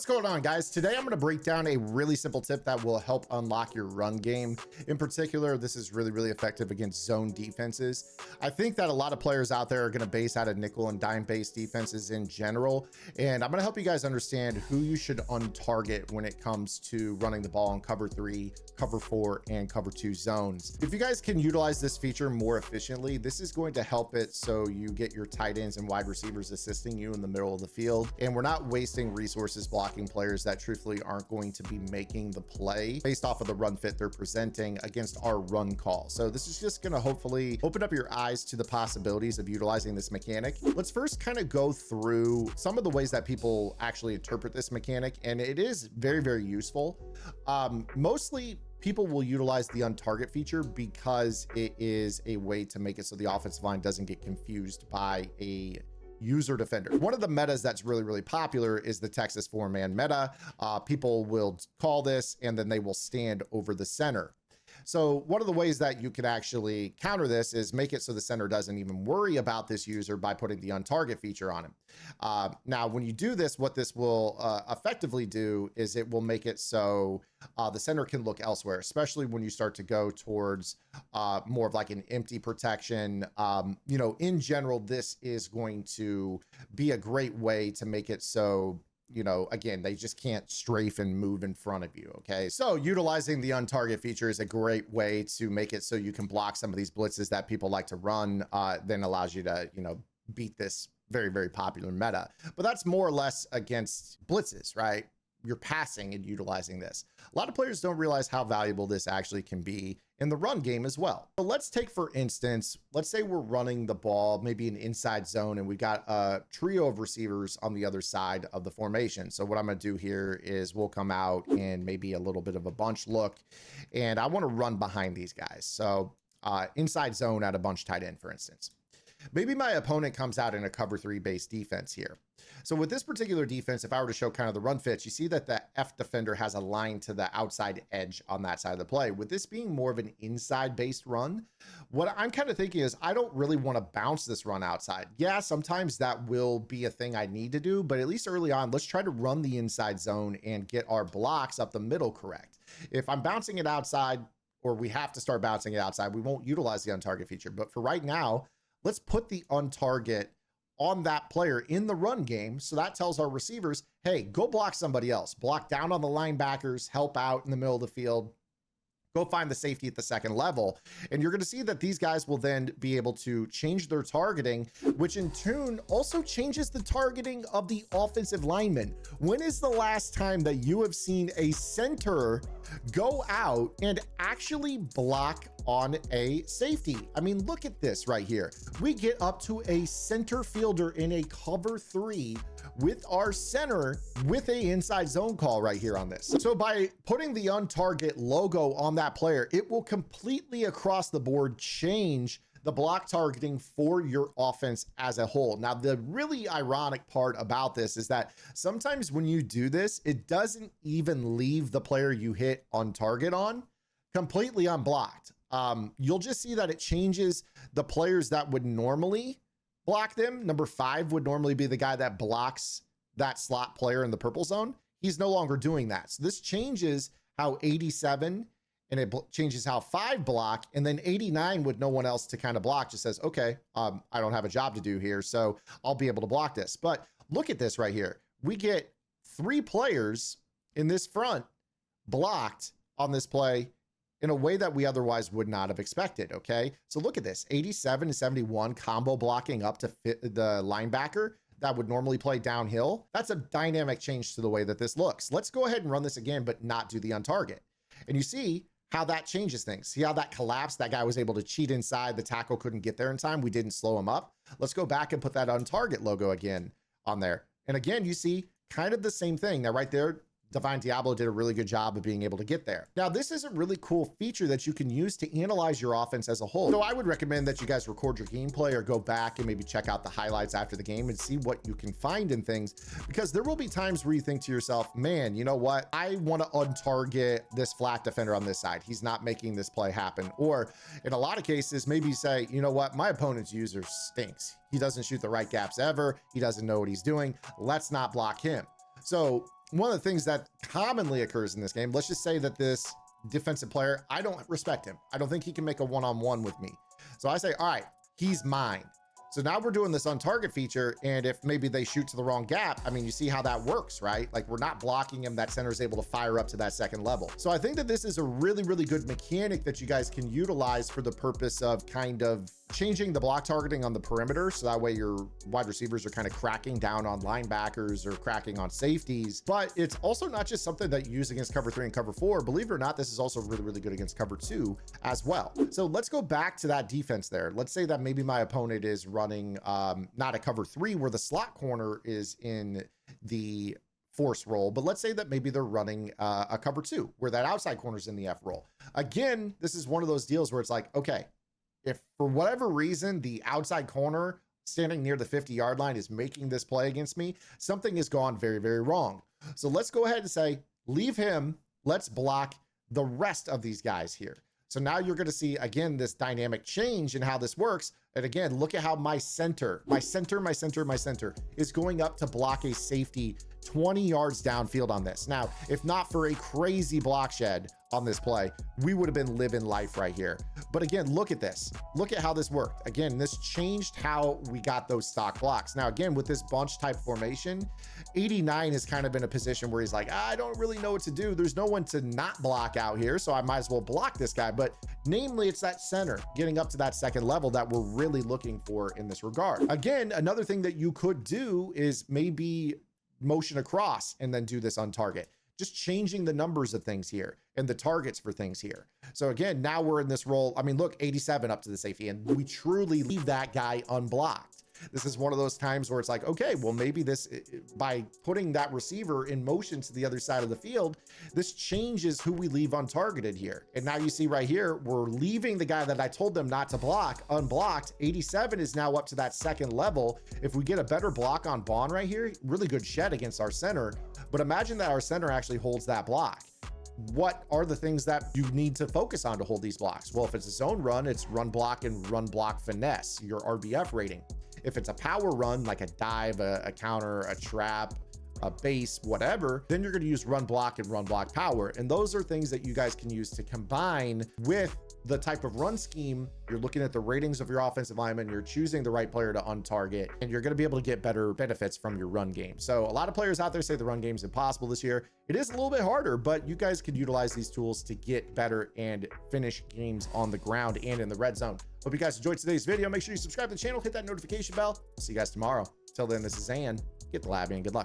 What's going on, guys? Today I'm going to break down a really simple tip that will help unlock your run game. In particular, this is really effective against zone defenses. I think that a lot of players out there are going to base out of nickel and dime based defenses in general, and I'm going to help you guys understand who you should untarget when it comes to running the ball in cover 3, cover 4, and cover 2 zones. If you guys can utilize this feature more efficiently, this is going to help it so you get your tight ends and wide receivers assisting you in the middle of the field, and we're not wasting resources blocking players that truthfully aren't going to be making the play based off of the run fit they're presenting against our run call. So this is just going to hopefully open up your eyes to the possibilities of utilizing this mechanic. Let's first kind of go through some of the ways that people actually interpret this mechanic, and it is very useful. Mostly people will utilize the untarget feature because it is a way to make it so the offensive line doesn't get confused by a user defender. One of the metas that's really popular is the Texas 4-man meta. People will call this and then they will stand over the center. So one of the ways that you can actually counter this is make it so the center doesn't even worry about this user by putting the untarget feature on him. Now, when you do this, what this will effectively do is it will make it so the center can look elsewhere, especially when you start to go towards more of like an empty protection. You know, in general, this is going to be a great way to make it so, you know, again, they just can't strafe and move in front of you. Okay. So utilizing the untarget feature is a great way to make it so you can block some of these blitzes that people like to run, then allows you to, you know, beat this very popular meta. But that's more or less against blitzes, right? You're passing and utilizing this. A lot of players don't realize how valuable this actually can be in the run game as well. So let's take, for instance, let's say we're running the ball, maybe an inside zone, and we got a trio of receivers on the other side of the formation. So what I'm going to do here is we'll come out in maybe a little bit of a bunch look, and I want to run behind these guys. So inside zone at a bunch tight end, for instance. Maybe my opponent comes out in a cover 3 based defense here. So with this particular defense, if I were to show kind of the run fits, you see that the F defender has a line to the outside edge on that side of the play. With this being more of an inside based run, what I'm kind of thinking is I don't really want to bounce this run outside. Yeah, sometimes that will be a thing I need to do, but at least early on, let's try to run the inside zone and get our blocks up the middle correct. If I'm bouncing it outside, or we have to start bouncing it outside, we won't utilize the untarget feature. But for right now, let's put the untarget on that player in the run game. So that tells our receivers, hey, go block somebody else. Block down on the linebackers, help out in the middle of the field, go find the safety at the second level. And you're going to see that these guys will then be able to change their targeting, which in turn also changes the targeting of the offensive lineman. When is the last time that you have seen a center go out and actually block on a safety? I mean, look at this right here. We get up to a center fielder in a cover 3 with our center with a inside zone call right here on this. So by putting the untarget logo on that player, it will completely across the board change the block targeting for your offense as a whole. Now, the really ironic part about this is that sometimes when you do this, it doesn't even leave the player you hit on target on completely unblocked. You'll just see that it changes the players that would normally block them. Number 5 would normally be the guy that blocks that slot player in the purple zone. He's no longer doing that. So this changes how 87 and it changes how 5 block, and then 89 with no one else to kind of block just says, okay, I don't have a job to do here, so I'll be able to block this. But look at this right here. We get 3 players in this front blocked on this play in a way that we otherwise would not have expected, okay? So look at this, 87 to 71 combo blocking up to fit the linebacker that would normally play downhill. That's a dynamic change to the way that this looks. Let's go ahead and run this again, but not do the untarget. And you see how that changes things. See how that collapsed? That guy was able to cheat inside. The tackle couldn't get there in time. We didn't slow him up. Let's go back and put that untarget logo again on there. And again, you see kind of the same thing. Now right there, Divine Diablo did a really good job of being able to get there. Now, this is a really cool feature that you can use to analyze your offense as a whole. So I would recommend that you guys record your gameplay or go back and maybe check out the highlights after the game and see what you can find in things, because there will be times where you think to yourself, man, you know what? I want to untarget this flat defender on this side. He's not making this play happen. Or in a lot of cases, maybe you say, you know what? My opponent's user stinks. He doesn't shoot the right gaps ever. He doesn't know what he's doing. Let's not block him. So one of the things that commonly occurs in this game, let's just say that this defensive player, I don't respect him. I don't think he can make a one-on-one with me. So I say, all right, he's mine. So now we're doing this on target feature. And if maybe they shoot to the wrong gap, I mean, you see how that works, right? Like we're not blocking him. That center is able to fire up to that second level. So I think that this is a really, really good mechanic that you guys can utilize for the purpose of kind of changing the block targeting on the perimeter. So that way your wide receivers are kind of cracking down on linebackers or cracking on safeties. But it's also not just something that you use against cover 3 and cover 4. Believe it or not, this is also really, really good against cover 2 as well. So let's go back to that defense there. Let's say that maybe my opponent is running not a cover 3 where the slot corner is in the force roll, but let's say that maybe they're running a cover 2 where that outside corner is in the F roll. Again, this is one of those deals where it's like, okay, if for whatever reason the outside corner standing near the 50-yard line is making this play against me, something has gone very, very wrong. So let's go ahead and say, leave him. Let's block the rest of these guys here. So now you're going to see, again, this dynamic change in how this works. And again, look at how my center is going up to block a safety 20 yards downfield on this. Now, if not for a crazy block shed on this play, we would have been living life right here. But again, look at this. Look at how this worked. Again, this changed how we got those stock blocks. Now, again, with this bunch type formation, 89 has kind of been a position where he's like, I don't really know what to do. There's no one to not block out here, so I might as well block this guy. But namely, it's that center getting up to that second level that we're really looking for in this regard. Again, another thing that you could do is maybe motion across and then do this on target. Just changing the numbers of things here and the targets for things here. So again, now we're in this role. I mean, look, 87 up to the safety, and we truly leave that guy unblocked. This is one of those times where it's like, okay, well, maybe this, by putting that receiver in motion to the other side of the field, this changes who we leave untargeted here. And now you see right here, we're leaving the guy that I told them not to block unblocked. 87 is now up to that second level. If we get a better block on Bond right here, really good shed against our center. But imagine that our center actually holds that block. What are the things that you need to focus on to hold these blocks? Well, if it's a zone run, it's run block and run block finesse, your RBF rating. If it's a power run, like a dive, a counter, a trap, a base, whatever, then you're going to use run block and run block power. And those are things that you guys can use to combine with the type of run scheme. You're looking at the ratings of your offensive lineman, you're choosing the right player to untarget, and you're going to be able to get better benefits from your run game. So a lot of players out there say the run game is impossible this year. It is a little bit harder, but you guys can utilize these tools to get better and finish games on the ground and in the red zone. Hope you guys enjoyed today's video. Make sure you subscribe to the channel, hit that notification bell. See you guys tomorrow. Till then, this is Zan. Get the lab in. Good luck.